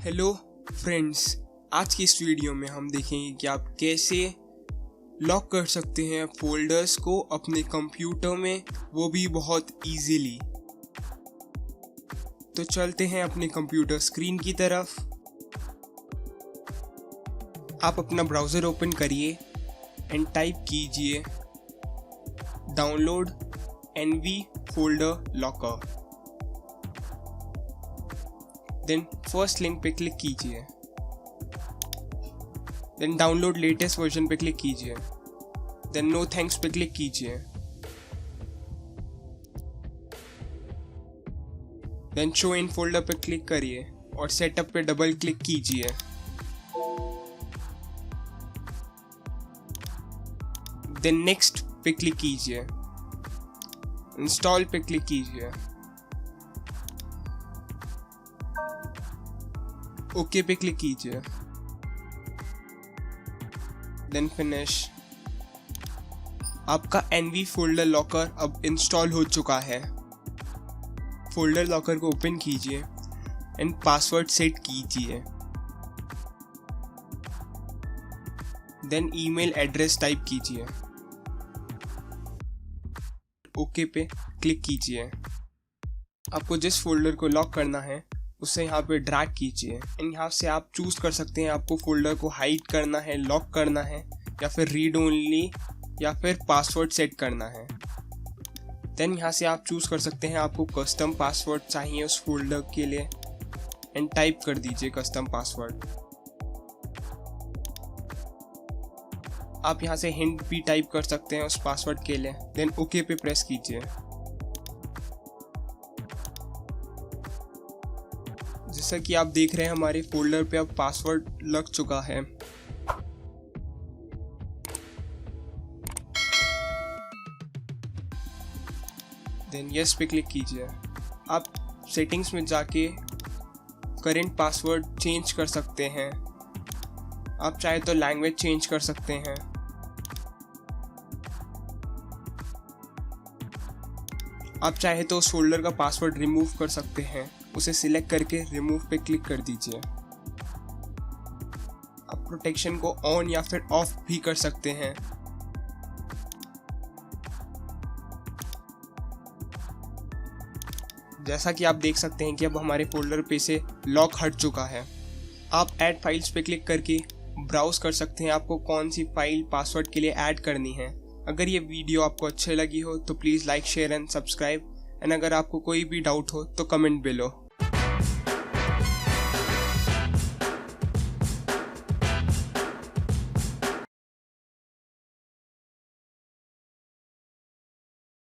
Hello friends, आज की इस वीडियो में हम देखेंगे कि आप कैसे लॉक कर सकते हैं फोल्डर्स को अपने कंप्यूटर में, वो भी बहुत इजीली। तो चलते हैं अपने कंप्यूटर स्क्रीन की तरफ। आप अपना ब्राउज़र ओपन करिए एंड टाइप कीजिए download NV folder locker. Then first link पे क्लिक कीजिए। देन डाउनलोड लेटेस्ट वर्जन पे क्लिक कीजिए। देन नो थैंक्स पे क्लिक कीजिए। देन शो इन फोल्डर पे क्लिक करिए और सेटअप पे डबल क्लिक कीजिए। देन नेक्स्ट पे क्लिक कीजिए। इंस्टॉल पे क्लिक कीजिए। ओके पे क्लिक कीजिए। Then finish. आपका एनवी फोल्डर लॉकर अब इंस्टॉल हो चुका है। फोल्डर लॉकर को ओपन कीजिए एंड पासवर्ड सेट कीजिए। देन ईमेल एड्रेस टाइप कीजिए। ओके पे क्लिक कीजिए। आपको जिस फोल्डर को लॉक करना है उसे यहाँ पे ड्रैग कीजिए एंड यहाँ से आप चूज़ कर सकते हैं आपको फोल्डर को हाइड करना है, लॉक करना है, या फिर रीड ओनली, या फिर पासवर्ड सेट करना है। देन यहाँ से आप चूज़ कर सकते हैं आपको कस्टम पासवर्ड चाहिए उस फोल्डर के लिए एंड टाइप कर दीजिए कस्टम पासवर्ड। आप यहाँ से हिंट भी टाइप कर सकते हैं उस पासवर्ड के लिए। देन ओके पे प्रेस कीजिए। जैसा कि आप देख रहे हैं हमारे फोल्डर पे अब पासवर्ड लग चुका है। देन यस पे क्लिक कीजिए। आप सेटिंग्स में जाके करंट पासवर्ड चेंज कर सकते हैं। आप चाहे तो लैंग्वेज चेंज कर सकते हैं। आप चाहे तो उस फोल्डर का पासवर्ड रिमूव कर सकते हैं। उसे सिलेक्ट करके रिमूव पे क्लिक कर दीजिए। आप प्रोटेक्शन को ऑन या फिर ऑफ भी कर सकते हैं। जैसा कि आप देख सकते हैं कि अब हमारे फोल्डर पे से लॉक हट चुका है। आप ऐड फाइल्स पे क्लिक करके ब्राउज कर सकते हैं आपको कौन सी फाइल पासवर्ड के लिए ऐड करनी है। अगर ये वीडियो आपको अच्छी लगी हो तो please like, share and subscribe. And अगर आपको कोई भी डाउट हो तो कमेंट बिलो।